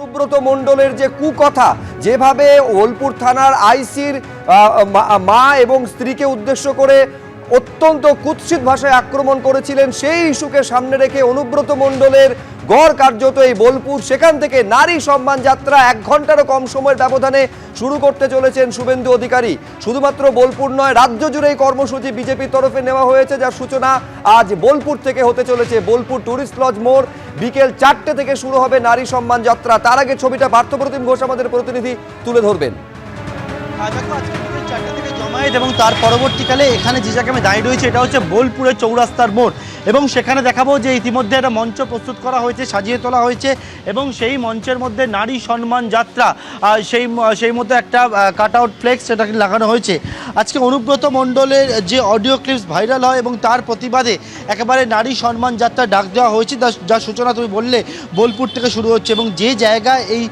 অনুব্রত মণ্ডলের যে কুকথা, যেভাবে বোলপুর থানার আইসির মা এবং স্ত্রীকে উদ্দেশ্য করে অত্যন্ত কুৎসিত ভাষায় আক্রমণ করেছিলেন, সেই ইস্যুকে সামনে রেখে অনুব্রত মণ্ডলের গড় কার্যত এই বোলপুর, সেখান থেকে নারী সম্মান যাত্রা 1 ঘন্টারও কম সময়ের ব্যবধানে শুরু করতে চলেছেন শুভেন্দু অধিকারী। শুধুমাত্র বোলপুর নয়, রাজ্য জুড়ে এই কর্মসূচি বিজেপির তরফে নেওয়া হয়েছে, যার সূচনা আজ বোলপুর থেকে হতে চলেছে। বোলপুর টুরিস্ট লজ মোড়, বিকেল 4টে থেকে শুরু হবে নারী সম্মান যাত্রা। তার আগে ছবিটা পার্থপ্রতিম ঘোষ আমাদের প্রতিনিধি তুলে ধরবেন। জমায়েত এবং তার পরবর্তীকালে এখানে যে জায়গায় আমি দাঁড়িয়ে রয়েছে, এটা হচ্ছে বোলপুরের চৌরাস্তার মোড়, এবং সেখানে দেখাবো যে ইতিমধ্যে একটা মঞ্চ প্রস্তুত করা হয়েছে, সাজিয়ে তোলা হয়েছে, এবং সেই মঞ্চের মধ্যে নারী সম্মান যাত্রা, সেই মধ্যে একটা কাট আউট ফ্লেক্স সেটাকে লাগানো হয়েছে। আজকে অনুব্রত মণ্ডলের যে অডিও ক্লিপস ভাইরাল হয় এবং তার প্রতিবাদে একেবারে নারী সম্মান যাত্রা ডাক দেওয়া হয়েছে, যার সূচনা তুমি বললে বোলপুর থেকে শুরু হচ্ছে, এবং যে জায়গায় এই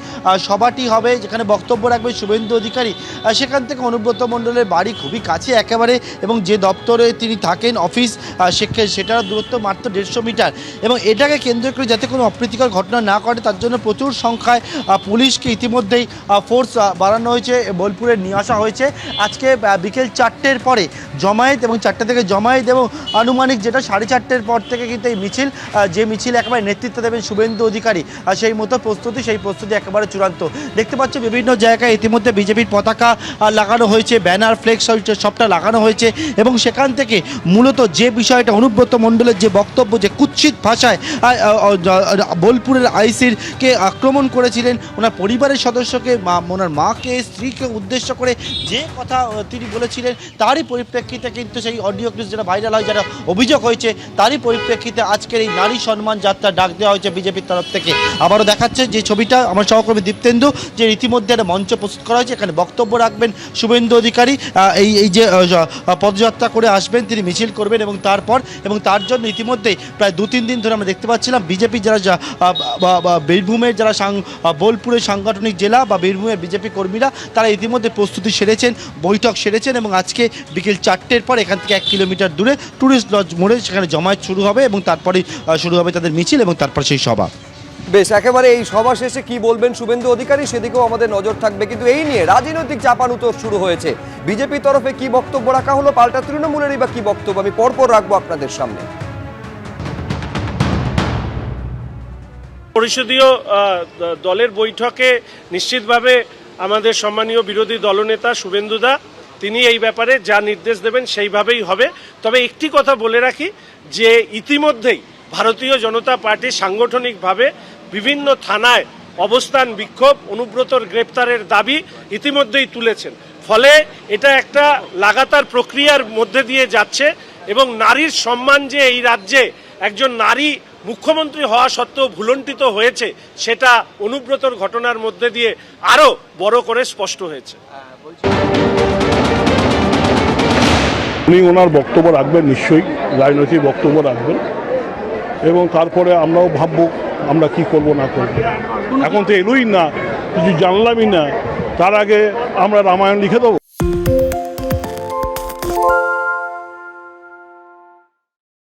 সভাটি হবে, যেখানে বক্তব্য রাখবে শুভেন্দু অধিকারী, সেখান থেকে অনুব্রত মণ্ডলের বাড়ি খুবই কাছে একেবারে, এবং যে দপ্তরে তিনি থাকেন অফিস, সেটার দূরত্ব মাত্র 150 মিটার, এবং এটাকে কেন্দ্র করে যাতে কোনো অপ্রীতিকর ঘটনা না ঘটে তার জন্য প্রচুর সংখ্যায় পুলিশকে ইতিমধ্যেই ফোর্স বাড়ানো হয়েছে, বোলপুরে নিয়ে আসা হয়েছে। আজকে বিকেল 4টের পরে জমায়েত, এবং 4টে থেকে জমায়েত, এবং আনুমানিক যেটা 4:30 পর থেকে কিন্তু এই মিছিল, যে মিছিল একেবারে নেতৃত্ব দেবেন শুভেন্দু অধিকারী, সেই মতো সেই প্রস্তুতি একেবারে চূড়ান্ত। দেখতে পাচ্ছ বিভিন্ন জায়গায় ইতিমধ্যে বিজেপির পতাকা লাগানো হয়েছে, ব্যানার ফ্লেক্স সবটা লাগানো হয়েছে, এবং সেখান থেকে মূলত যে বিষয়টা অনুব্রত মণ্ডলের যে বক্তব্য, যে কুৎসিত ভাষায় বোলপুরের আইসির কে আক্রমণ করেছিলেন, ওনার পরিবারের সদস্যকে, ওনার মাকে, স্ত্রীকে উদ্দেশ্য করে যে কথা তিনি বলেছিলেন, তারই পরিপ্রেক্ষিতে কিন্তু সেই অডিও ক্লিপ যেটা ভাইরাল হয়, যেটা অভিযোগ হয়েছে, তারই পরিপ্রেক্ষিতে আজকের এই নারী সম্মান যাত্রা ডাক দেওয়া হয়েছে বিজেপির তরফ থেকে। আবারও দেখাচ্ছে যে ছবিটা আমার সহকর্মী দীপ্তেন্দু, যে ইতিমধ্যে একটা মঞ্চ প্রস্তুত করা হয়েছে, এখানে বক্তব্য রাখবেন শুভেন্দু অধিকারী, এই যে পদযাত্রা করে আসবেন, তিনি মিছিল করবেন, এবং তার জন্য ইতিমধ্যেই প্রায় 2-3 দিন ধরে আমরা দেখতে পাচ্ছিলাম বিজেপি যারা বীরভূমের যারা বোলপুরের সাংগঠনিক জেলা বা বীরভূমের বিজেপি কর্মীরা, তারা ইতিমধ্যে প্রস্তুতি সেরেছেন, বৈঠক সেরেছেন, এবং আজকে বিকেল 4টের পর এখান থেকে 1 কিলোমিটার দূরে টুরিস্ট লজ মোড়ে সেখানে জমায়েত শুরু হবে, এবং তারপরেই শুরু হবে তাদের মিছিল, এবং তারপর সেই সভা। বেশ, একেবারে এই সভা শেষে কি বলবেন শুভেন্দু অধিকারী, সেদিকেও আমাদের নজর থাকবে। কিন্তু এই নিয়ে রাজনৈতিক চাপানুতোর শুরু হয়েছে, বিজেপির তরফে কি বক্তব্য রাখা হলো, পাল্টা তৃণমূলেরই বা কি বক্তব্য, আমি পরপর রাখবো আপনাদের সামনে। পরিষদীয় দলের বৈঠকে নিশ্চিতভাবে আমাদের সম্মানীয় বিরোধী দলনেতা শুভেন্দুদা, তিনি এই ব্যাপারে যা নির্দেশ দেবেন সেইভাবেই হবে। তবে একটি কথা বলে রাখি, যে ইতিমধ্যেই ভারতীয় জনতা পার্টি সাংগঠনিকভাবে বিভিন্ন থানায় অবস্থান বিক্ষোভ, অনুব্রতর গ্রেপ্তারের দাবি ইতিমধ্যেই তুলেছেন। ফলে এটা একটা লাগাতার প্রক্রিয়ার মধ্যে দিয়ে যাচ্ছে, এবং নারীর সম্মান যে এই রাজ্যে একজন নারী মুখ্যমন্ত্রী হওয়া সত্ত্বেও ভুলণ্ঠিত হয়েছে, সেটা অনুব্রতর ঘটনার মধ্যে দিয়ে আরও বড় করে স্পষ্ট হয়েছে। উনি ওনার বক্তব্য রাখবেন, নিশ্চয়ই রাজনৈতিক বক্তব্য রাখবেন, এবং তারপরে আমরাও ভাববো আমরা কি করব না করব। এখন তো এলোই না, কিছু জানলামই না, তার আগে আমরা রামায়ণ লিখে দেবো।